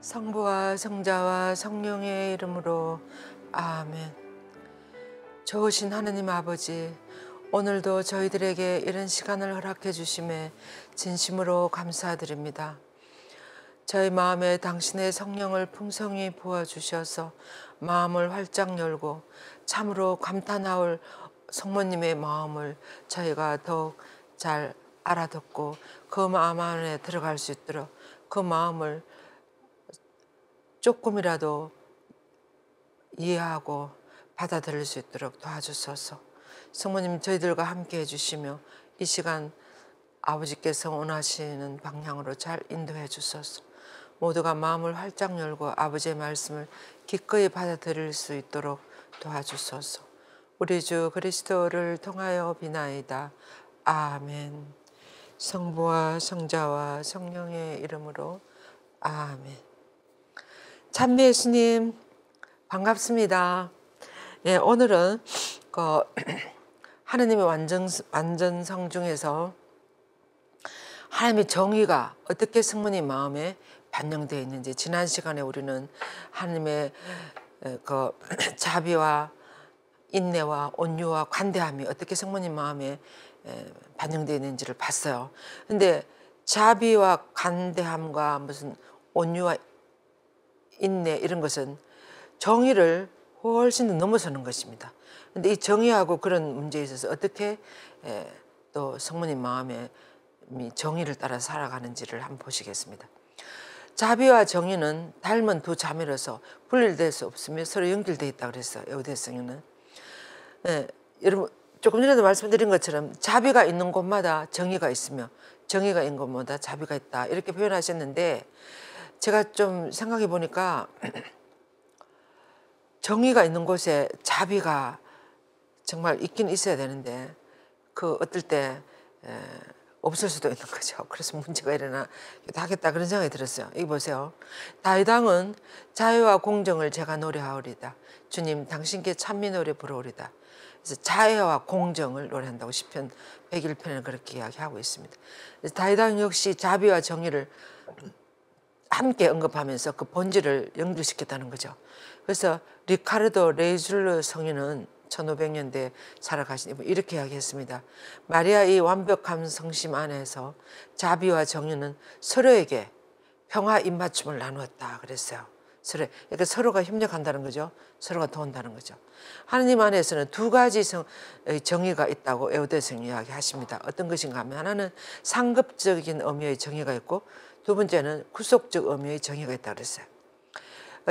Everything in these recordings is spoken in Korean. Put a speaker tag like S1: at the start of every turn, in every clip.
S1: 성부와 성자와 성령의 이름으로 아멘. 좋으신 하느님 아버지, 오늘도 저희들에게 이런 시간을 허락해 주심에 진심으로 감사드립니다. 저희 마음에 당신의 성령을 풍성히 부어주셔서 마음을 활짝 열고 참으로 감탄하올 성모님의 마음을 저희가 더욱 잘 알아듣고 그 마음 안에 들어갈 수 있도록 그 마음을 조금이라도 이해하고 받아들일 수 있도록 도와주소서. 성모님 저희들과 함께 해주시며 이 시간 아버지께서 원하시는 방향으로 잘 인도해 주소서. 모두가 마음을 활짝 열고 아버지의 말씀을 기꺼이 받아들일 수 있도록 도와주소서. 우리 주 그리스도를 통하여 비나이다. 아멘. 성부와 성자와 성령의 이름으로 아멘. 찬미 예수님 반갑습니다. 예, 오늘은 하느님의 완전성 중에서 하나님의 정의가 어떻게 성모님 마음에 반영되어 있는지, 지난 시간에 우리는 하나님의 자비와 인내와 온유와 관대함이 어떻게 성모님 마음에 반영되어 있는지를 봤어요. 근데 자비와 관대함과 무슨 온유와 인내 이런 것은 정의를 훨씬 넘어서는 것입니다. 근데 이 정의하고 그런 문제에 있어서 어떻게 또 성모님 마음에 정의를 따라 살아가는지를 한번 보시겠습니다. 자비와 정의는 닮은 두 자매로서 분리될 수 없으며 서로 연결되어 있다고 그랬어요. 에우대성에는. 여러분 조금 전에도 말씀드린 것처럼 자비가 있는 곳마다 정의가 있으며 정의가 있는 곳마다 자비가 있다 이렇게 표현하셨는데, 제가 좀 생각해 보니까 정의가 있는 곳에 자비가 정말 있긴 있어야 되는데 그 어떨 때 없을 수도 있는 거죠. 그래서 문제가 일어나기도 하겠다 그런 생각이 들었어요. 여기 보세요. 다윗 왕은 자유와 공정을 제가 노래하오리다. 주님 당신께 찬미 노래 부르오리다. 그래서 자유와 공정을 노래한다고 시편 101편에는 그렇게 이야기하고 있습니다. 그래서 다윗 왕 역시 자비와 정의를 함께 언급하면서 그 본질을 연결시켰다는 거죠. 그래서 리카르도 레이즐러 성인은 1500년대에 살아가신 분 이렇게 이야기했습니다. 마리아의 완벽한 성심 안에서 자비와 정의는 서로에게 평화 입맞춤을 나누었다 그랬어요. 그러니까 서로가 협력한다는 거죠. 서로가 도운다는 거죠. 하느님 안에서는 두 가지 정의가 있다고 에우대성이 이야기하십니다. 어떤 것인가 하면 하나는 상급적인 의미의 정의가 있고 두 번째는 구속적 의미의 정의가 있다고 그랬어요.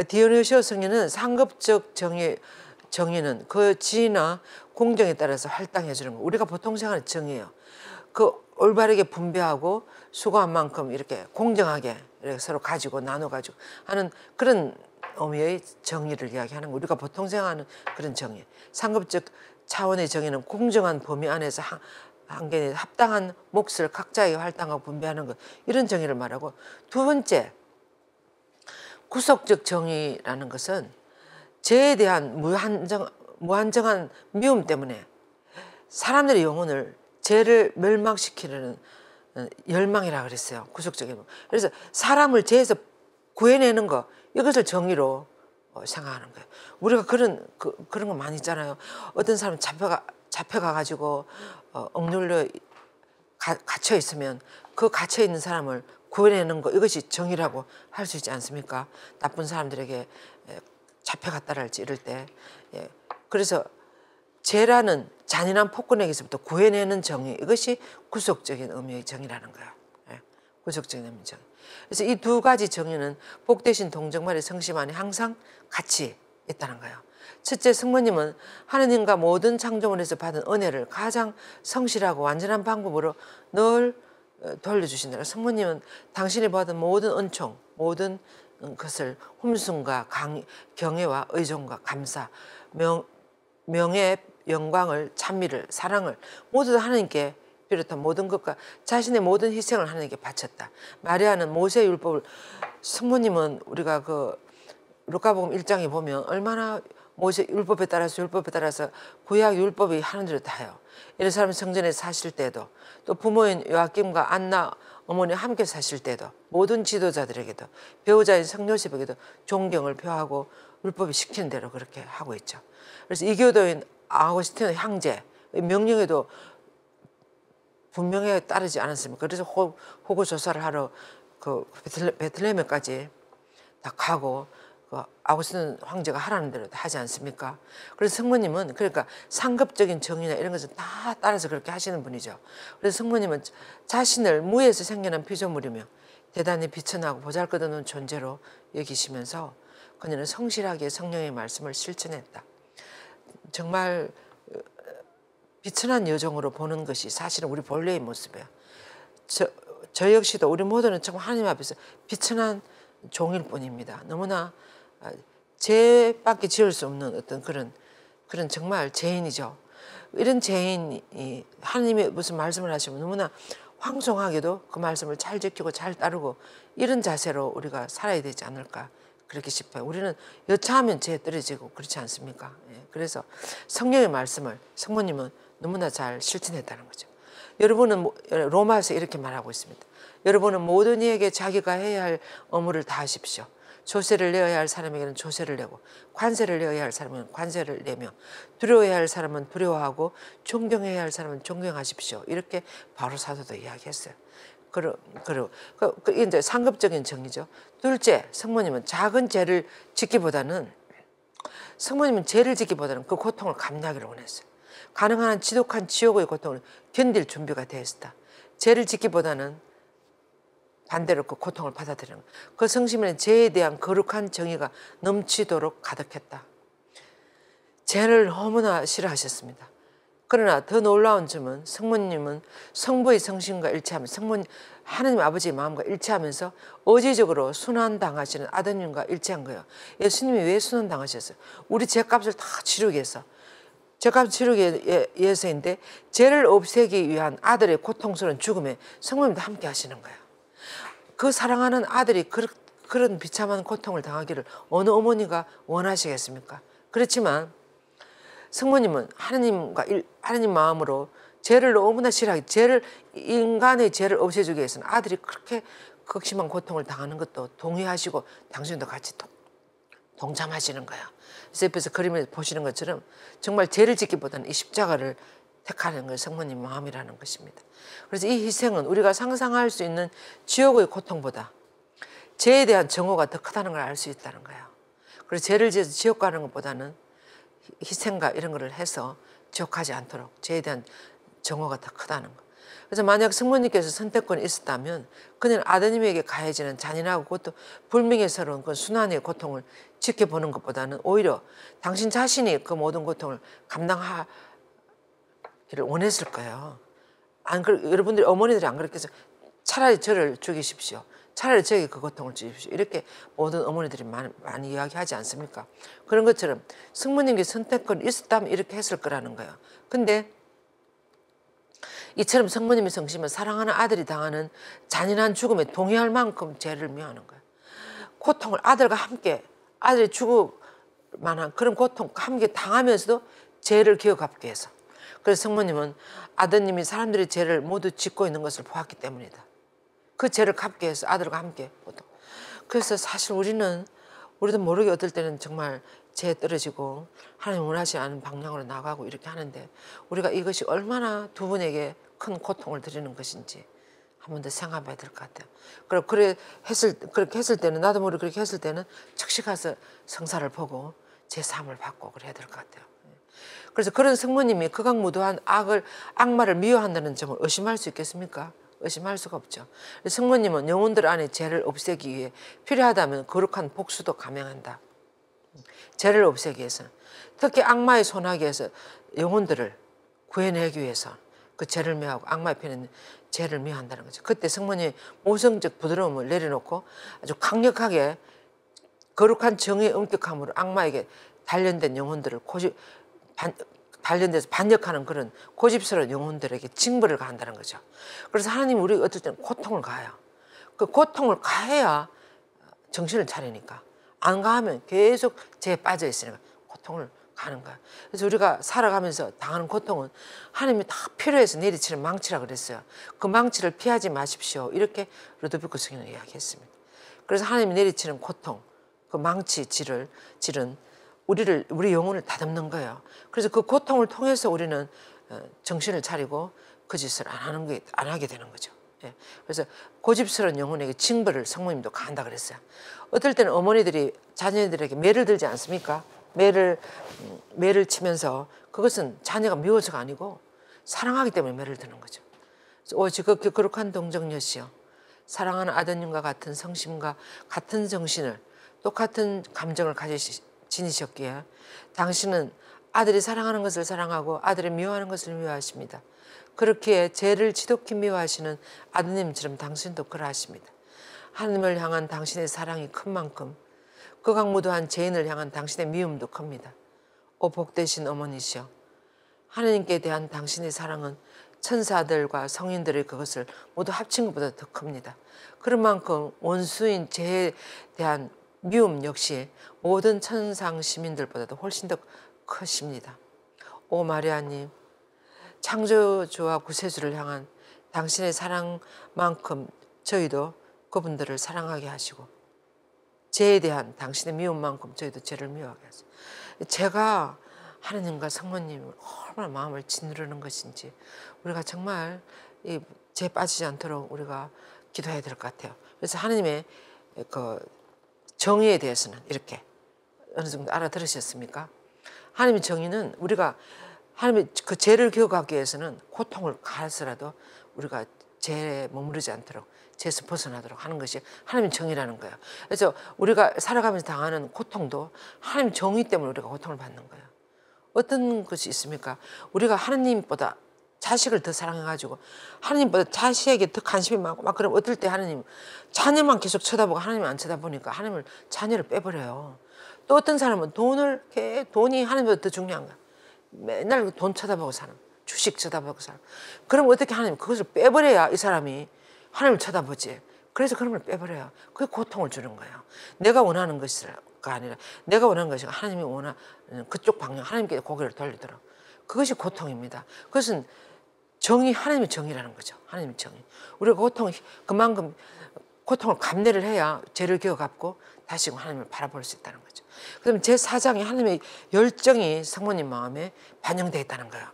S1: 디오니시오 성인은 상급적 정의는 그 지위나 공정에 따라서 할당해 주는 거. 우리가 보통 생각하는 정의예요. 그 올바르게 분배하고 수고한 만큼 이렇게 공정하게 이렇게 서로 가지고 나눠 가지고 하는 그런 의미의 정의를 이야기하는 거. 우리가 보통 생각하는 그런 정의. 상급적 차원의 정의는 공정한 범위 안에서 한개 합당한 몫을 각자에게 할당하고 분배하는 것, 이런 정의를 말하고, 두 번째 구속적 정의라는 것은 죄에 대한 무한정한 미움 때문에 사람들의 영혼을 죄를 멸망시키려는 열망이라 그랬어요. 구속적인. 그래서 사람을 죄에서 구해내는 거, 이것을 정의로 생각하는 거예요. 우리가 그런 거 많이 있잖아요. 어떤 사람 잡혀가 가지고 억눌려 갇혀 있으면 그 갇혀 있는 사람을 구해내는 거, 이것이 정의라고 할 수 있지 않습니까? 나쁜 사람들에게 잡혀갔다랄지 이럴 때. 그래서 죄라는 잔인한 폭군에게서부터 구해내는 정의, 이것이 구속적인 의미의 정의라는 거예요. 구속적인 의미의 정의. 그래서 이 두 가지 정의는 복되신 동정말의 성심 안에 항상 같이 있다는 거예요. 첫째, 성모님은 하느님과 모든 창조물에서 받은 은혜를 가장 성실하고 완전한 방법으로 늘 돌려주신다. 성모님은 당신이 받은 모든 은총, 모든 것을 humsun과 경애와 의존과 감사, 명예, 영광을, 찬미를, 사랑을 모두 다 하나님께 비롯한 모든 것과 자신의 모든 희생을 하나님께 바쳤다. 마리아는 모세의 율법을, 성모님은 우리가 루카복음 1장에 보면 얼마나 모세 율법에 따라서 구약 율법이 하는 대로 다 해요. 예루살렘 성전에 사실 때도 또 부모인 요아김과 안나 어머니 함께 사실 때도 모든 지도자들에게도 배우자인 성요셉에게도 존경을 표하고 율법이 시키는 대로 그렇게 하고 있죠. 그래서 이교도인 아우구스티노 형제 명령에도 분명히 따르지 않았습니까? 그래서 호구 조사를 하러 그 베틀레헴까지 다 가고 그 아우구스티노 황제가 하라는 대로 다 하지 않습니까? 그래서 성모님은 그러니까 상급적인 정의나 이런 것을 다 따라서 그렇게 하시는 분이죠. 그래서 성모님은 자신을 무에서 생겨난 피조물이며 대단히 비천하고 보잘것없는 존재로 여기시면서 그녀는 성실하게 성령의 말씀을 실천했다. 정말 비천한 여종으로 보는 것이 사실은 우리 본래의 모습이에요. 저 역시도 우리 모두는 정말 하나님 앞에서 비천한 종일 뿐입니다. 너무나 죄밖에 지을 수 없는 어떤 그런 정말 죄인이죠. 이런 죄인이 하나님의 무슨 말씀을 하시면 너무나 황송하게도 그 말씀을 잘 지키고 잘 따르고 이런 자세로 우리가 살아야 되지 않을까 그렇게 싶어요. 우리는 여차하면 죄에 떨어지고 그렇지 않습니까? 그래서 성령의 말씀을 성모님은 너무나 잘 실천했다는 거죠. 여러분은 로마에서 이렇게 말하고 있습니다. 여러분은 모든 이에게 자기가 해야 할 의무를 다 하십시오. 조세를 내어야 할 사람에게는 조세를 내고 관세를 내어야 할 사람은 관세를 내며 두려워해야 할 사람은 두려워하고 존경해야 할 사람은 존경하십시오. 이렇게 바로 사도도 이야기했어요. 그리고 이제 상급적인 정의죠. 둘째, 성모님은 작은 죄를 짓기보다는 그 고통을 감내하기를 원했어요. 가능한 한 지독한 지옥의 고통을 견딜 준비가 되어 있었다. 죄를 짓기보다는 반대로 그 고통을 받아들이는 거예요. 그 성심에는 죄에 대한 거룩한 정의가 넘치도록 가득했다. 죄를 너무나 싫어하셨습니다. 그러나 더 놀라운 점은 성모님은 성부의 성심과 일치하면서 하나님 아버지의 마음과 일치하면서 의지적으로 순환당하시는 아드님과 일치한 거예요. 예수님이 왜 순환당하셨어요? 우리 죄값을 다 치르기 위해서. 죄값을 치르기 위해서인데 죄를 없애기 위한 아들의 고통스러운 죽음에 성모님도 함께 하시는 거예요. 그 사랑하는 아들이 그런 비참한 고통을 당하기를 어느 어머니가 원하시겠습니까? 그렇지만 성모님은 하나님 마음으로 죄를 너무나 싫어하기, 인간의 죄를 없애주기 위해서는 아들이 그렇게 극심한 고통을 당하는 것도 동의하시고 당신도 같이 동참하시는 거예요. 그래서 옆에서 그림을 보시는 것처럼 정말 죄를 짓기보다는 이 십자가를 택하는 것이 성모님 마음이라는 것입니다. 그래서 이 희생은 우리가 상상할 수 있는 지옥의 고통보다 죄에 대한 정오가 더 크다는 걸 알 수 있다는 거예요. 그래서 죄를 지어서 지옥 가는 것보다는 희생과 이런 거를 해서 지옥 가지 않도록 죄에 대한 정오가 더 크다는 거. 그래서 만약 성모님께서 선택권이 있었다면 그는 아드님에게 가해지는 잔인하고 그것도 불명예스러운 그 순환의 고통을 지켜보는 것보다는 오히려 당신 자신이 그 모든 고통을 감당하기를 원했을 거예요. 여러분들이 어머니들이 안 그렇게 해서 차라리 저를 죽이십시오. 차라리 저에게 그 고통을 주십시오. 이렇게 모든 어머니들이 많이 이야기하지 않습니까? 그런 것처럼 성모님께 선택권이 있었다면 이렇게 했을 거라는 거예요. 근데 이처럼 성모님의 성심은 사랑하는 아들이 당하는 잔인한 죽음에 동의할 만큼 죄를 미워하는 거예요. 고통을 아들이 죽을 만한 그런 고통 함께 당하면서도 죄를 기억하기 위해서. 그래서 성모님은 아드님이 사람들의 죄를 모두 짓고 있는 것을 보았기 때문이다. 그 죄를 갚기 위해서 아들과 함께. 그래서 사실 우리도 모르게 어떨 때는 정말 죄에 떨어지고 하나님 원하지 않은 방향으로 나가고 이렇게 하는데 우리가 이것이 얼마나 두 분에게 큰 고통을 드리는 것인지 한 번 더 생각해봐야 될 것 같아요. 그렇게 했을 때는 나도 모르게 그렇게 했을 때는 즉시 가서 성사를 보고 제 삶을 받고 그래야 될 것 같아요. 그래서 그런 성모님이 극악무도한 악마를 미워한다는 점을 의심할 수 있겠습니까? 의심할 수가 없죠. 성모님은 영혼들 안에 죄를 없애기 위해 필요하다면 거룩한 복수도 감행한다. 죄를 없애기 위해서 특히 악마의 손아귀에서 영혼들을 구해내기 위해서 그 죄를 미워하고 악마의 편에 있는 죄를 미워한다는 거죠. 그때 성모님이 모성적 부드러움을 내려놓고 아주 강력하게 거룩한 정의의 엄격함으로 악마에게 단련된 영혼들을 단련돼서 반역하는 그런 고집스러운 영혼들에게 징벌을 가한다는 거죠. 그래서 하나님 우리 어떨 때는 고통을 가해요. 그 고통을 가해야 정신을 차리니까 안 가하면 계속 죄에 빠져 있으니까 고통을 가는 거야. 그래서 우리가 살아가면서 당하는 고통은 하나님이 다 필요해서 내리치는 망치라 그랬어요. 그 망치를 피하지 마십시오. 이렇게 루도비코 성인은 이야기했습니다. 그래서 하나님이 내리치는 고통, 그 망치 질은 우리 영혼을 다듬는 거예요. 그래서 그 고통을 통해서 우리는 정신을 차리고 그 짓을 안 하게 되는 거죠. 예. 그래서 고집스러운 영혼에게 징벌을 성모님도 가한다 그랬어요. 어떨 때는 어머니들이 자녀들에게 매를 들지 않습니까? 매를 치면서 그것은 자녀가 미워서가 아니고 사랑하기 때문에 매를 드는 거죠. 오직 그 거룩한 동정녀시여, 사랑하는 아드님과 같은 성심과 같은 정신을, 똑같은 감정을 지니셨기에 당신은 아들이 사랑하는 것을 사랑하고 아들이 미워하는 것을 미워하십니다. 그렇기에 죄를 지독히 미워하시는 아드님처럼 당신도 그러하십니다. 하나님을 향한 당신의 사랑이 큰 만큼 극악무도한 죄인을 향한 당신의 미움도 큽니다. 오 복되신 어머니시여, 하나님께 대한 당신의 사랑은 천사들과 성인들의 그것을 모두 합친 것보다 더 큽니다. 그런 만큼 원수인 죄에 대한 미움 역시 모든 천상 시민들보다도 훨씬 더 크십니다. 오 마리아님, 창조주와 구세주를 향한 당신의 사랑만큼 저희도 그분들을 사랑하게 하시고 죄에 대한 당신의 미움만큼 저희도 죄를 미워하게 하시고, 제가 하느님과 성모님을 얼마나 마음을 짓누르는 것인지 우리가 정말 이 죄에 빠지지 않도록 우리가 기도해야 될 것 같아요. 그래서 하느님의 그 정의에 대해서는 이렇게 어느 정도 알아들으셨습니까? 하나님의 정의는 우리가 하나님의 그 죄를 기억하기 위해서는 고통을 가해서라도 우리가 죄에 머무르지 않도록, 죄에서 벗어나도록 하는 것이 하나님의 정의라는 거예요. 그래서 우리가 살아가면서 당하는 고통도 하나님의 정의 때문에 우리가 고통을 받는 거예요. 어떤 것이 있습니까? 우리가 하나님보다 자식을 더 사랑해가지고 하나님보다 자식에게 더 관심이 많고 막 그러면 어떨 때 하나님 자녀만 계속 쳐다보고 하나님 안 쳐다보니까 하나님을 자녀를 빼버려요. 또 어떤 사람은 돈이 하나님보다 더 중요한 거야. 맨날 돈 쳐다보고 사는, 주식 쳐다보고 사는. 그럼 어떻게 하나님 그것을 빼버려야 이 사람이 하나님을 쳐다보지. 그래서 그런 걸 빼버려요. 그게 고통을 주는 거예요. 내가 원하는 것이 아니라 내가 원하는 것이 하나님이 원하는 그쪽 방향, 하나님께 고개를 돌리도록. 그것이 고통입니다. 그것은 하나님의 정의라는 거죠. 하나님의 정의. 우리가 그만큼 고통을 감내를 해야 죄를 기억하고 다시 하나님을 바라볼 수 있다는 거죠. 그럼 제4장에 하나님의 열정이 성모님 마음에 반영되어 있다는 거예요.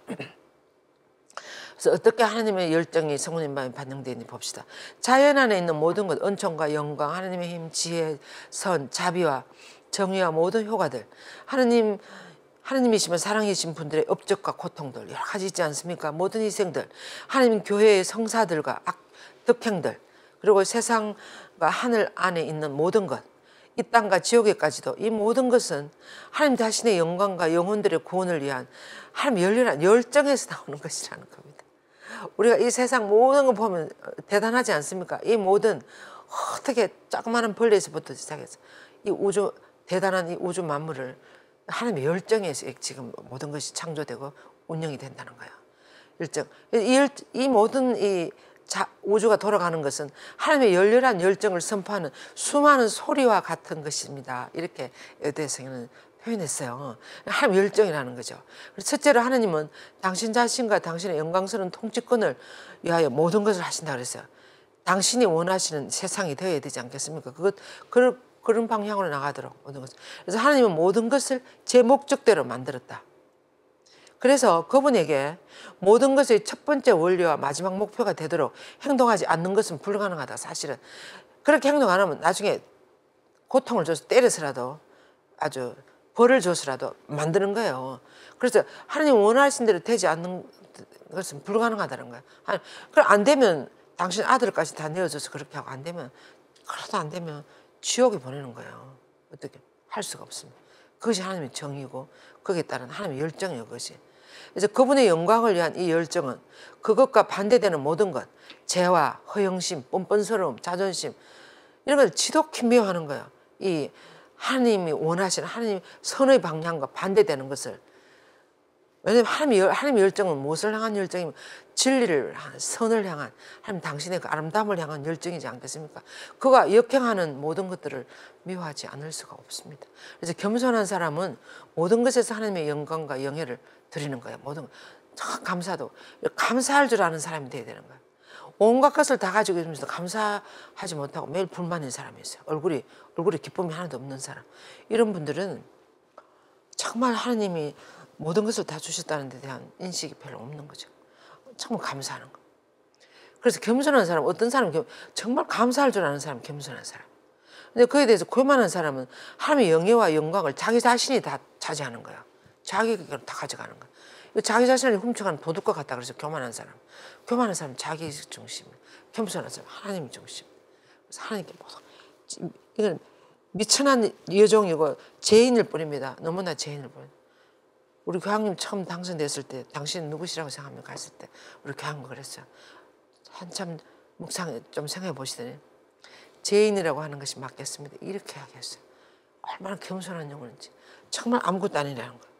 S1: 그래서 어떻게 하나님의 열정이 성모님 마음에 반영되어 있는지 봅시다. 자연 안에 있는 모든 것, 은총과 영광, 하나님의 힘, 지혜, 선, 자비와 정의와 모든 효과들, 하나님이시면 사랑이신 분들의 업적과 고통들 여러 가지 있지 않습니까? 모든 희생들, 하나님 교회의 성사들과 덕행들, 그리고 세상과 하늘 안에 있는 모든 것, 이 땅과 지옥에까지도 이 모든 것은 하나님 자신의 영광과 영혼들의 구원을 위한 하나님 열렬한 열정에서 나오는 것이라는 겁니다. 우리가 이 세상 모든 거 보면 대단하지 않습니까? 이 모든 어떻게 조그마한 벌레에서부터 시작해서 이 우주, 대단한 이 우주 만물을 하나님의 열정에서 지금 모든 것이 창조되고 운영이 된다는 거예요. 열정. 이 모든 우주가 돌아가는 것은 하나님의 열렬한 열정을 선포하는 수많은 소리와 같은 것입니다. 이렇게 에베소서는 표현했어요. 하나님의 열정이라는 거죠. 첫째로 하나님은 당신 자신과 당신의 영광스러운 통치권을 위하여 모든 것을 하신다 그랬어요. 당신이 원하시는 세상이 되어야 되지 않겠습니까? 그런 방향으로 나가도록 모든 것을. 그래서 하나님은 모든 것을 제 목적대로 만들었다. 그래서 그분에게 모든 것의 첫 번째 원리와 마지막 목표가 되도록 행동하지 않는 것은 불가능하다. 사실은 그렇게 행동 안 하면 나중에 고통을 줘서 때려서라도 아주 벌을 줘서라도 만드는 거예요. 그래서 하나님 원하신 대로 되지 않는 것은 불가능하다는 거예요. 그럼 안 되면 당신 아들까지 다 내어줘서 그렇게 하고 안 되면, 그래도 안 되면 지옥에 보내는 거예요. 어떻게 할 수가 없습니다. 그것이 하나님의 정의고 거기에 따른 하나님의 열정이에요. 그것이. 그래서 그분의 영광을 위한 이 열정은 그것과 반대되는 모든 것, 죄와 허영심, 뻔뻔스러움, 자존심 이런 걸 지독히 미워하는 거예요. 이 하나님이 원하시는 하나님 선의 방향과 반대되는 것을 왜냐하면 하나님의 열정은 무엇을 향한 열정이면 진리를 향한, 선을 향한, 하나님 당신의 그 아름다움을 향한 열정이지 않겠습니까? 그가 역행하는 모든 것들을 미워하지 않을 수가 없습니다. 그래서 겸손한 사람은 모든 것에서 하나님의 영광과 영예를 드리는 거예요. 모든 것. 참 감사도 감사할 줄 아는 사람이 돼야 되는 거예요. 온갖 것을 다 가지고 있으면서 감사하지 못하고 매일 불만인 사람이 있어요. 얼굴에 기쁨이 하나도 없는 사람. 이런 분들은 정말 하나님이 모든 것을 다 주셨다는 데 대한 인식이 별로 없는 거죠. 정말 감사하는 거. 그래서 겸손한 사람, 어떤 사람은 정말 감사할 줄 아는 사람, 겸손한 사람. 근데 그에 대해서 교만한 사람은 하나님의 영예와 영광을 자기 자신이 다 차지하는 거야. 자기가 다 가져가는 거야. 자기 자신을 훔쳐가는 도둑과 같다 그래서 교만한 사람. 교만한 사람 자기 중심, 겸손한 사람 하나님 중심. 그래서 하나님께 모든 이건 미천한 여종이고 죄인일 뿐입니다. 너무나 죄인일 뿐. 우리 교황님 처음 당선됐을 때 당신 누구시라고 생각합니까? 했을 때 우리 교황님 그랬어요. 한참 묵상 좀 생각해 보시더니 죄인이라고 하는 것이 맞겠습니다. 이렇게 이야기했어요. 얼마나 겸손한 영혼인지. 정말 아무것도 아니라는 거예요.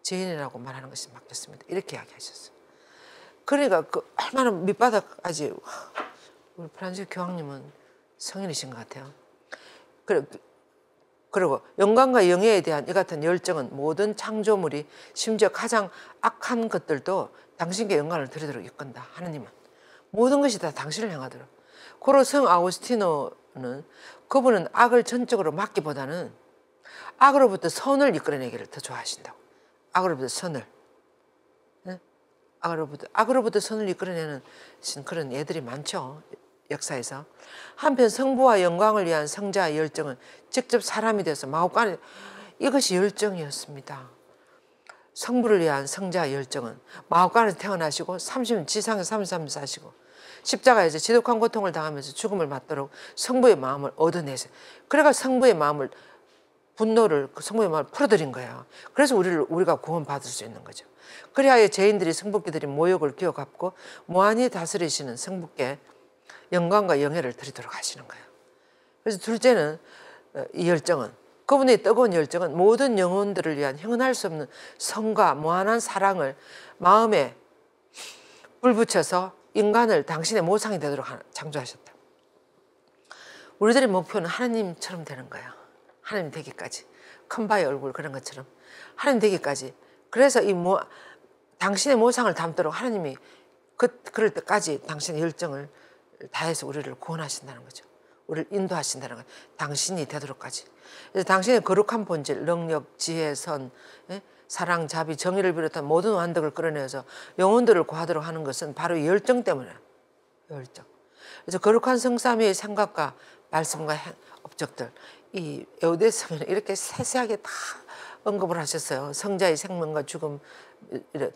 S1: 죄인이라고 말하는 것이 맞겠습니다. 이렇게 이야기하셨어요. 그러니까 그 얼마나 밑바닥까지 우리 프란시스 교황님은 성인이신 것 같아요. 그리고 영광과 영예에 대한 이 같은 열정은 모든 창조물이 심지어 가장 악한 것들도 당신께 영광을 드리도록 이끈다. 하느님은 모든 것이 다 당신을 향하도록. 고로 성 아우구스티노는 그분은 악을 전적으로 막기보다는 악으로부터 선을 이끌어내기를 더 좋아하신다고. 악으로부터 선을. 네? 악으로부터 선을 이끌어내는 그런 애들이 많죠. 역사에서. 한편 성부와 영광을 위한 성자의 열정은 직접 사람이 돼서 마옥간에 이것이 열정이었습니다. 성부를 위한 성자의 열정은 마옥간에서 태어나시고 30년 지상에서 33년 사시고 십자가에서 지독한 고통을 당하면서 죽음을 맞도록 성부의 마음을 얻어내세요. 그래가 성부의 마음을 분노를 그 성부의 마음을 풀어드린 거예요. 그래서 우리가 구원받을 수 있는 거죠. 그리하여 죄인들이 성부께 드린 모욕을 기어갚고 무한히 다스리시는 성부께 영광과 영예를 드리도록 하시는 거예요. 그래서 둘째는 이 열정은 그분의 뜨거운 열정은 모든 영혼들을 위한 형언할 수 없는 성과 무한한 사랑을 마음에 불붙여서 인간을 당신의 모상이 되도록 창조하셨다. 우리들의 목표는 하나님처럼 되는 거예요. 하나님 되기까지. 큰 바의 얼굴 그런 것처럼 하나님 되기까지. 그래서 당신의 모상을 담도록 하나님이 그럴 때까지 당신의 열정을 다해서 우리를 구원하신다는 거죠. 우리를 인도하신다는 거예요. 당신이 되도록까지. 그래서 당신의 거룩한 본질, 능력, 지혜, 선, 사랑, 자비, 정의를 비롯한 모든 완덕을 끌어내서 영혼들을 구하도록 하는 것은 바로 이 열정 때문에 열정. 그래서 거룩한 성삼위의 생각과 말씀과 업적들, 이 에우대서에는 이렇게 세세하게 다 언급을 하셨어요. 성자의 생명과 죽음,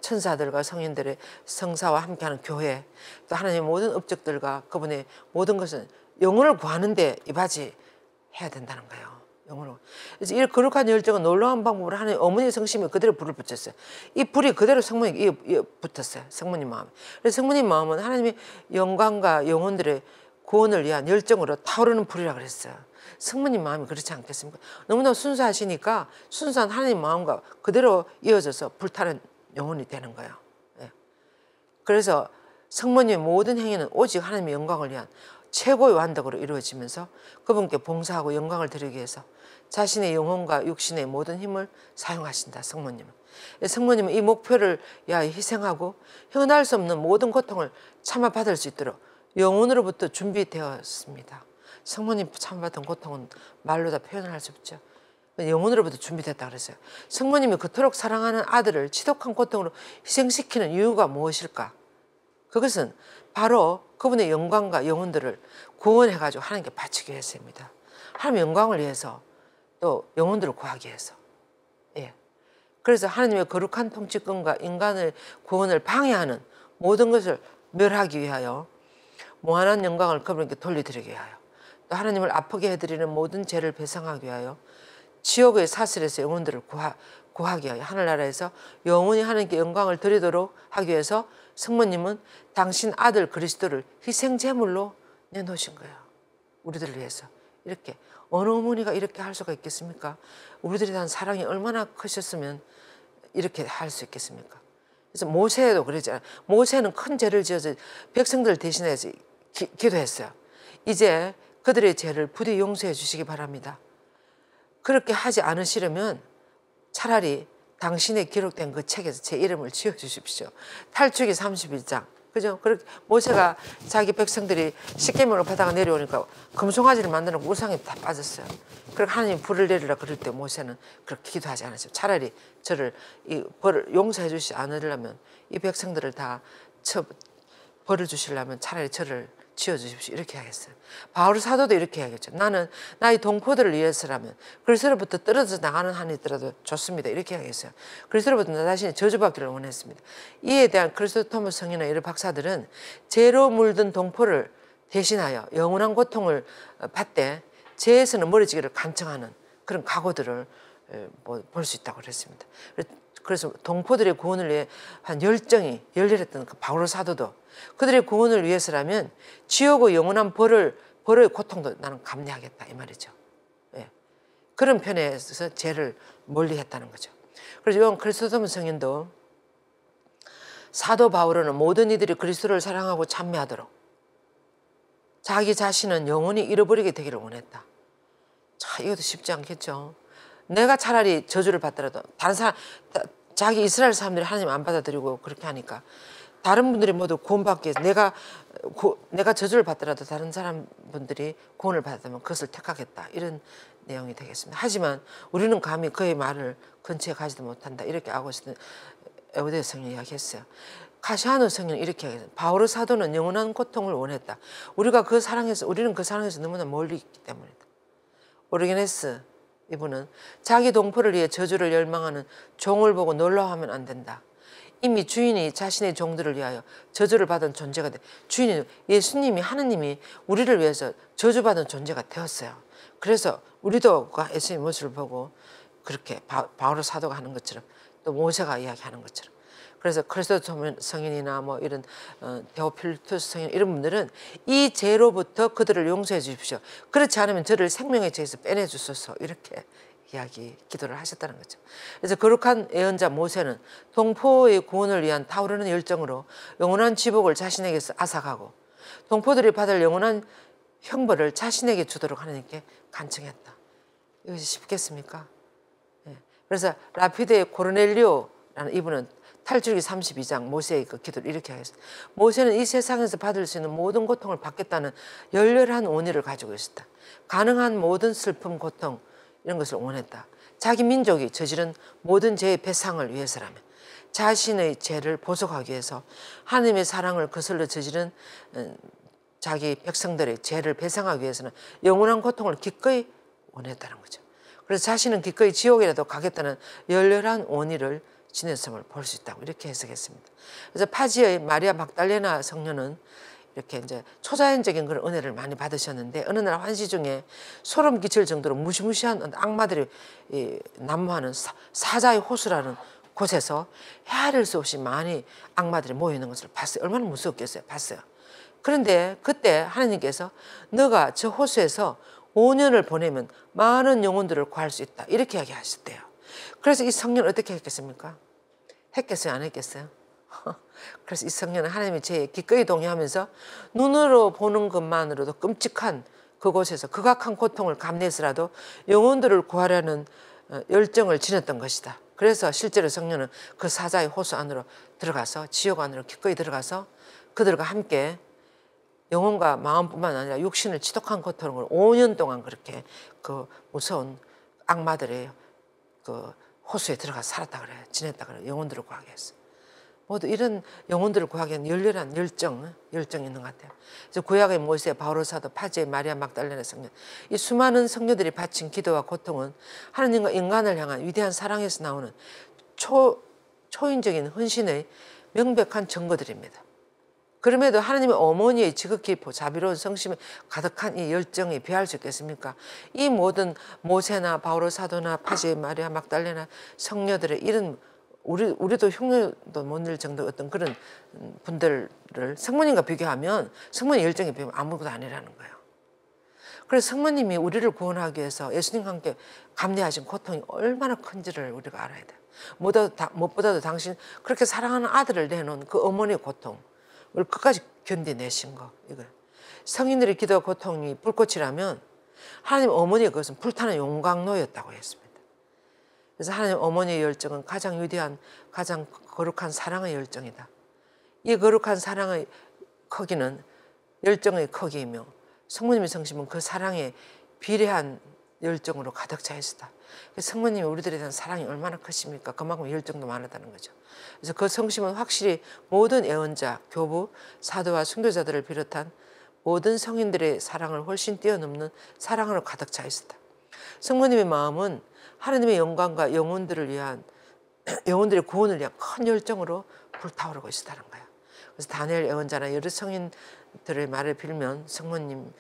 S1: 천사들과 성인들의 성사와 함께하는 교회, 또 하나님의 모든 업적들과 그분의 모든 것은 영혼을 구하는데 이바지해야 된다는 거예요. 영혼을. 그래서 이 거룩한 열정은 놀라운 방법으로 하나님 어머니의 성심에 그대로 불을 붙였어요. 이 불이 그대로 성모님에 붙었어요. 성모님 마음에. 그래서 성모님 마음은 하나님의 영광과 영혼들의 구원을 위한 열정으로 타오르는 불이라 그랬어요. 성모님 마음이 그렇지 않겠습니까? 너무나 순수하시니까 순수한 하나님 마음과 그대로 이어져서 불타는 영혼이 되는 거예요. 예. 그래서 성모님의 모든 행위는 오직 하나님의 영광을 위한 최고의 완덕으로 이루어지면서 그분께 봉사하고 영광을 드리기 위해서 자신의 영혼과 육신의 모든 힘을 사용하신다. 성모님은. 성모님은 이 목표를 위하여 희생하고 형언할 수 없는 모든 고통을 참아받을 수 있도록 영혼으로부터 준비되었습니다. 성모님 참아받은 고통은 말로 다 표현을 할 수 없죠. 영혼으로부터 준비됐다 그랬어요. 성모님이 그토록 사랑하는 아들을 지독한 고통으로 희생시키는 이유가 무엇일까? 그것은 바로 그분의 영광과 영혼들을 구원해가지고 하나님께 바치기 위해서입니다. 하나님의 영광을 위해서 또 영혼들을 구하기 위해서. 예. 그래서 하나님의 거룩한 통치권과 인간의 구원을 방해하는 모든 것을 멸하기 위하여 무한한 영광을 그분께 돌려드리기 위하여 또 하나님을 아프게 해드리는 모든 죄를 배상하기 위하여 지옥의 사슬에서 영혼들을 구하기 위하여 하늘나라에서 영원히 하나님께 영광을 드리도록 하기 위해서 성모님은 당신 아들 그리스도를 희생제물로 내놓으신 거예요. 우리들을 위해서. 이렇게 어느 어머니가 이렇게 할 수가 있겠습니까? 우리들에 대한 사랑이 얼마나 크셨으면 이렇게 할 수 있겠습니까? 그래서 모세도 그랬잖아요. 모세는 큰 죄를 지어서 백성들 대신해서 기도했어요. 이제 그들의 죄를 부디 용서해 주시기 바랍니다. 그렇게 하지 않으시려면 차라리 당신의 기록된 그 책에서 제 이름을 지워 주십시오. 탈출기 31장. 그죠? 그렇게 모세가 자기 백성들이 십계명을 받아가 내려오니까 금송아지를 만드는 우상에 다 빠졌어요. 그렇게 하나님 불을 내리라 그럴 때 모세는 그렇게 기도하지 않았어요. 차라리 저를 이 벌을 용서해 주시지 않으려면 이 백성들을 다 벌을 주시려면 차라리 저를 지어주십시오. 이렇게 하겠어요. 바울 사도도 이렇게 하겠죠. 나는 나의 동포들을 위해서라면 그리스도로부터 떨어져 나가는 한이 있더라도 좋습니다. 이렇게 하겠어요. 그리스도로부터 나 자신이 저주받기를 원했습니다. 이에 대한 그리스도 토마스 성이나 이런 박사들은 죄로 물든 동포를 대신하여 영원한 고통을 받되 죄에서는 멀어지기를 간청하는 그런 각오들을 볼 수 있다고 그랬습니다. 그래서 동포들의 구원을 위해 한 열정이 열렬했던 그 바울 사도도 그들의 구원을 위해서라면 지옥의 영원한 벌의 고통도 나는 감내하겠다 이 말이죠. 예. 그런 편에서 죄를 멀리했다는 거죠. 그래서 이번 그리스도도문 성인도 사도 바울은 모든 이들이 그리스도를 사랑하고 찬미하도록 자기 자신은 영원히 잃어버리게 되기를 원했다. 자, 이것도 쉽지 않겠죠. 내가 차라리 저주를 받더라도 다른 사람 자기 이스라엘 사람들이 하나님 안 받아들이고 그렇게 하니까 다른 분들이 모두 구원받기 위해서 내가 저주를 받더라도 다른 사람분들이 구원을 받았다면 그것을 택하겠다 이런 내용이 되겠습니다. 하지만 우리는 감히 그의 말을 근처에 가지도 못한다 이렇게 아고스틴 에우대 성령이 이야기했어요. 카시아노 성령은 이렇게 이야기했어요. 바오르 사도는 영원한 고통을 원했다. 우리는 그 사랑에서 너무나 멀리 있기 때문이다. 오르게네스 이분은 자기 동포를 위해 저주를 열망하는 종을 보고 놀라워하면 안 된다. 이미 주인이 자신의 종들을 위하여 저주를 받은 존재가 돼. 주인이 예수님이 하느님이 우리를 위해서 저주받은 존재가 되었어요. 그래서 우리도 그 예수님의 모습을 보고 그렇게 바오로 사도가 하는 것처럼 또 모세가 이야기하는 것처럼 그래서 그리스도 성인이나 뭐 이런 데오필투스 성인 이런 분들은 이 죄로부터 그들을 용서해 주십시오. 그렇지 않으면 저를 생명의 죄에서 빼내 주소서 이렇게 기도를 하셨다는 거죠. 그래서 거룩한 예언자 모세는 동포의 구원을 위한 타오르는 열정으로 영원한 지복을 자신에게서 앗아가고 동포들이 받을 영원한 형벌을 자신에게 주도록 하나님께 간청했다. 이것이 쉽겠습니까? 네. 그래서 라피드의 고르넬리오라는 이분은 탈출기 32장 모세의 그 기도를 이렇게 하겠습니다. 모세는 이 세상에서 받을 수 있는 모든 고통을 받겠다는 열렬한 원의를 가지고 있었다. 가능한 모든 슬픔, 고통 이런 것을 원했다. 자기 민족이 저지른 모든 죄의 배상을 위해서라면 자신의 죄를 보속하기 위해서 하나님의 사랑을 거슬러 저지른 자기 백성들의 죄를 배상하기 위해서는 영원한 고통을 기꺼이 원했다는 거죠. 그래서 자신은 기꺼이 지옥이라도 가겠다는 열렬한 원의를 지녔음을 볼 수 있다고 이렇게 해석했습니다. 그래서 파지의 마리아 막달레나 성녀는 이렇게 이제 초자연적인 그런 은혜를 많이 받으셨는데 어느 날 환시 중에 소름 끼칠 정도로 무시무시한 악마들이 난무하는 사자의 호수라는 곳에서 헤아릴 수 없이 많이 악마들이 모여 있는 것을 봤어요. 얼마나 무서웠겠어요. 봤어요. 그런데 그때 하나님께서 너가 저 호수에서 5년을 보내면 많은 영혼들을 구할 수 있다. 이렇게 이야기하셨대요. 그래서 이 성녀는 어떻게 했겠습니까? 했겠어요? 안 했겠어요? 그래서 이 성녀는 하나님의 죄에 기꺼이 동의하면서 눈으로 보는 것만으로도 끔찍한 그곳에서 극악한 고통을 감내해서라도 영혼들을 구하려는 열정을 지녔던 것이다. 그래서 실제로 성녀는 그 사자의 호수 안으로 들어가서 지옥 안으로 기꺼이 들어가서 그들과 함께 영혼과 마음뿐만 아니라 육신을 지독한 고통을 5년 동안 그렇게 그 무서운 악마들의 그 호수에 들어가서 살았다 그래요. 지냈다 그래요. 영혼들을 구하게 했어. 모두 이런 영혼들을 구하기 위한 열렬한 열정이 있는 것 같아요. 그래서 구약의 모세, 바오로 사도, 파지의 마리아 막달레나 성녀, 이 수많은 성녀들이 바친 기도와 고통은 하나님과 인간을 향한 위대한 사랑에서 나오는 초인적인 헌신의 명백한 증거들입니다. 그럼에도 하나님의 어머니의 지극히 자비로운 성심에 가득한 이 열정이 비할 수 있겠습니까? 이 모든 모세나 바오로 사도나 파지의 마리아 막달레나 성녀들의 이런 우리도 흉내도 못 낼 정도 어떤 그런 분들을 성모님과 비교하면 성모님 열정에 비하면 아무것도 아니라는 거예요. 그래서 성모님이 우리를 구원하기 위해서 예수님과 함께 감내하신 고통이 얼마나 큰지를 우리가 알아야 돼요. 무엇보다도 당신 그렇게 사랑하는 아들을 내놓은 그 어머니의 고통을 끝까지 견뎌내신 거. 이거 성인들의 기도와 고통이 불꽃이라면 하나님 어머니의 그것은 불타는 용광로였다고 했습니다. 그래서 하나님 어머니의 열정은 가장 위대한, 가장 거룩한 사랑의 열정이다. 이 거룩한 사랑의 크기는 열정의 크기이며 성모님의 성심은 그 사랑에 비례한 열정으로 가득 차 있었다. 성모님이 우리들에 대한 사랑이 얼마나 크십니까? 그만큼 열정도 많았다는 거죠. 그래서 그 성심은 확실히 모든 애언자, 교부, 사도와 순교자들을 비롯한 모든 성인들의 사랑을 훨씬 뛰어넘는 사랑으로 가득 차 있었다. 성모님의 마음은 하나님의 영광과 영혼들을 위한, 영혼들의 구원을 위한 큰 열정으로 불타오르고 있었다는 거예요. 그래서 다니엘 애언자나 여러 성인들의 말을 빌면 성모님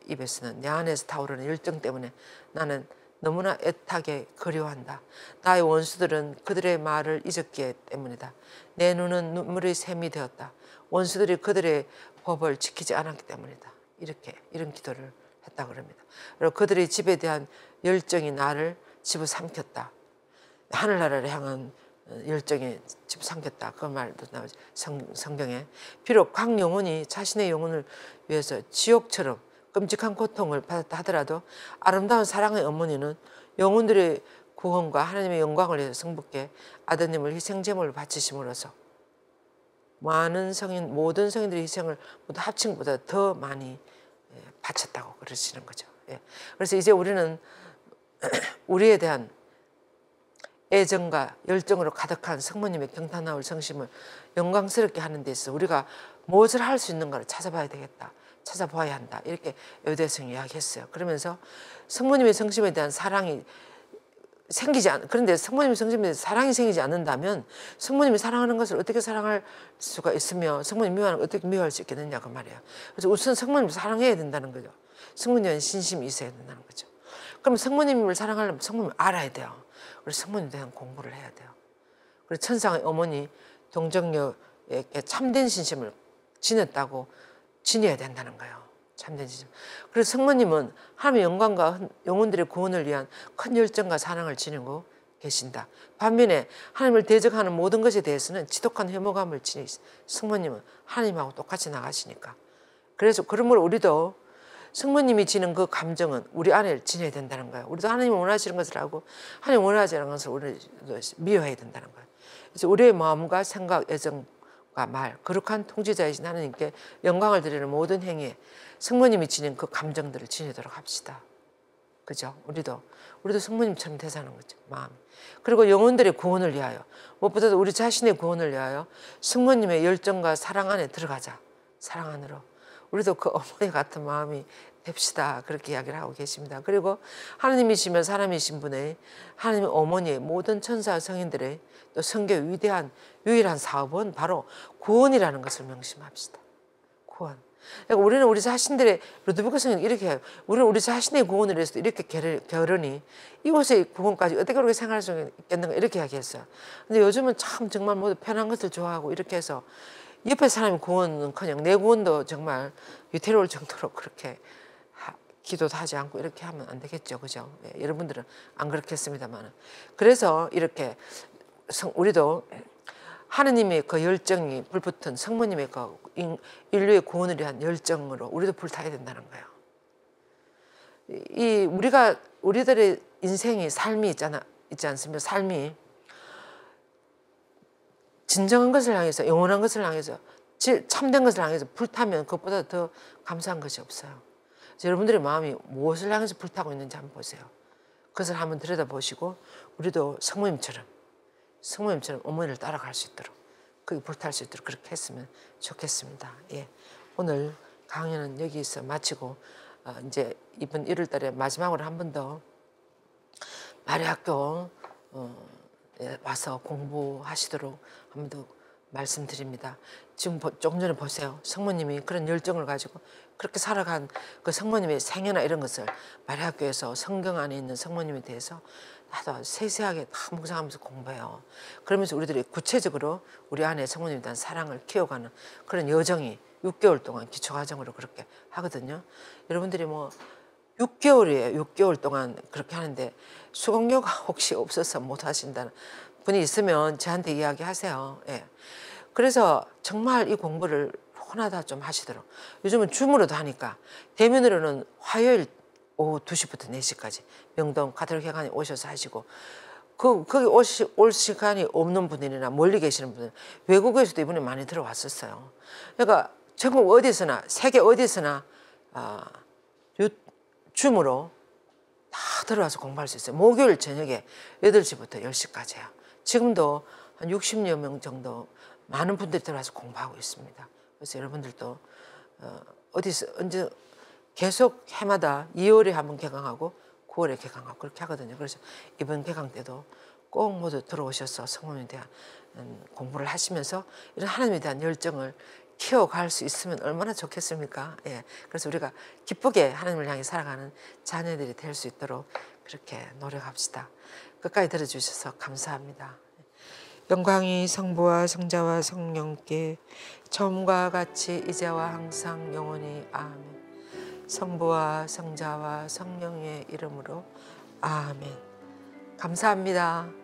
S1: 입에서는 내 안에서 타오르는 열정 때문에 나는 너무나 애타게 그리워한다. 나의 원수들은 그들의 말을 잊었기 때문이다. 내 눈은 눈물의 샘이 되었다. 원수들이 그들의 법을 지키지 않았기 때문이다. 이런 기도를 했다 그럽니다. 그리고 그들의 집에 대한 열정이 나를 집어삼켰다. 하늘나라를 향한 열정이 집어삼켰다. 그 말도 나오지 성경에. 비록 각 영혼이 자신의 영혼을 위해서 지옥처럼 끔찍한 고통을 받았다 하더라도 아름다운 사랑의 어머니는 영혼들의 구원과 하나님의 영광을 위해서 성부께 아드님을 희생제물로 바치심으로써 모든 성인들의 희생을 모두 합친 것보다 더 많이 바쳤다고 그러시는 거죠. 그래서 이제 우리는 우리에 대한 애정과 열정으로 가득한 성모님의 경탄나올 성심을 영광스럽게 하는 데 있어서 우리가 무엇을 할 수 있는가를 찾아봐야 되겠다. 찾아봐야 한다. 이렇게 여대성이 이야기했어요. 그러면서 성모님의 성심에 대한 사랑이 그런데 성모님의 성심에 대해서 사랑이 생기지 않는다면 성모님이 사랑하는 것을 어떻게 사랑할 수가 있으며 성모님 미워하는 걸 어떻게 미워할 수 있겠느냐 그 말이에요. 그래서 우선 성모님을 사랑해야 된다는 거죠. 성모님에 신심이 있어야 된다는 거죠. 그럼 성모님을 사랑하려면 성모님을 알아야 돼요. 그래서 성모님에 대한 공부를 해야 돼요. 그래서 천상의 어머니 동정녀에게 참된 신심을 지녔다고 지녀야 된다는 거예요. 참된 신심. 그래서 성모님은 하나님의 영광과 영혼들의 구원을 위한 큰 열정과 사랑을 지니고 계신다. 반면에 하나님을 대적하는 모든 것에 대해서는 지독한 회모감을 지니 성모님은 하나님하고 똑같이 나가시니까. 그래서 그러므로 우리도 성모님이 지는 그 감정은 우리 안에 지녀야 된다는 거예요. 우리도 하나님이 원하시는 것을 하고 하나님이 원하지 않는 것을 우리도 미워해야 된다는 거예요. 그래서 우리의 마음과 생각, 애정과 말, 거룩한 통치자이신 하나님께 영광을 드리는 모든 행위에 성모님이 지닌 그 감정들을 지니도록 합시다. 그죠? 우리도 성모님처럼 되사는 거죠. 마음. 그리고 영혼들의 구원을 위하여 무엇보다도 우리 자신의 구원을 위하여 성모님의 열정과 사랑 안에 들어가자. 사랑 안으로. 우리도 그 어머니 같은 마음이 됩시다. 그렇게 이야기를 하고 계십니다. 그리고 하나님이시며 사람이신 분의 하나님의 어머니의 모든 천사 성인들의 또 성교의 위대한 유일한 사업은 바로 구원이라는 것을 명심합시다. 구원. 그러니까 우리는 우리 자신들의 루드비크 성인은 이렇게 해요. 우리는 우리 자신의 구원을 위해서 이렇게 결혼이 이곳의 구원까지 어떻게 그렇게 생활할 수 있겠는가 이렇게 이야기했어요. 근데 요즘은 참 정말 모두 편한 것을 좋아하고 이렇게 해서 옆에 사람의 구원은커녕 내 구원도 정말 위태로울 정도로 그렇게 기도도 하지 않고 이렇게 하면 안 되겠죠, 그죠? 네, 여러분들은 안 그렇겠습니다만. 그래서 이렇게 우리도 하느님의 그 열정이 불붙은 성모님의 그 인류의 구원을 위한 열정으로 우리도 불타야 된다는 거예요. 우리들의 인생이 삶이 있지 않습니까? 삶이 진정한 것을 향해서 영원한 것을 향해서 참된 것을 향해서 불타면 그것보다 더 감사한 것이 없어요. 여러분들의 마음이 무엇을 향해서 불타고 있는지 한번 보세요. 그것을 한번 들여다보시고 우리도 성모님처럼 어머니를 따라갈 수 있도록 그게 불탈 수 있도록 그렇게 했으면 좋겠습니다. 예. 오늘 강연은 여기서 마치고 이제 이번 1월 달에 마지막으로 한 번 더 마리학교 와서 공부하시도록 한 번 더 말씀드립니다. 지금 조금 전에 보세요. 성모님이 그런 열정을 가지고 그렇게 살아간 그 성모님의 생애나 이런 것을 마리학교에서 성경 안에 있는 성모님에 대해서 나도 세세하게 다 묵상하면서 공부해요. 그러면서 우리들이 구체적으로 우리 안에 성모님에 대한 사랑을 키워가는 그런 여정이 6개월 동안 기초과정으로 그렇게 하거든요. 여러분들이 뭐 6개월이에요. 6개월 동안 그렇게 하는데 수강료가 혹시 없어서 못 하신다는 분이 있으면 저한테 이야기하세요. 예. 그래서 정말 이 공부를 혼하다 좀 하시도록. 요즘은 줌으로도 하니까 대면으로는 화요일 오후 2시부터 4시까지 명동 가톨릭회관에 오셔서 하시고 거기 올 시간이 없는 분들이나 멀리 계시는 분들 외국에서도 이번에 많이 들어왔었어요. 그러니까 전국 어디서나 세계 어디서나 줌으로 다 들어와서 공부할 수 있어요. 목요일 저녁에 8시부터 10시까지요. 지금도 한 60여 명 정도 많은 분들이 들어와서 공부하고 있습니다. 그래서 여러분들도 어디서 언제 계속 해마다 2월에 한번 개강하고 9월에 개강하고 그렇게 하거든요. 그래서 이번 개강 때도 꼭 모두 들어오셔서 성령에 대한 공부를 하시면서 이런 하나님에 대한 열정을 키워갈 수 있으면 얼마나 좋겠습니까? 예. 그래서 우리가 기쁘게 하나님을 향해 살아가는 자녀들이 될 수 있도록 그렇게 노력합시다. 끝까지 들어주셔서 감사합니다. 영광이 성부와 성자와 성령께 처음과 같이 이제와 항상 영원히 아멘. 성부와 성자와 성령의 이름으로 아멘. 감사합니다.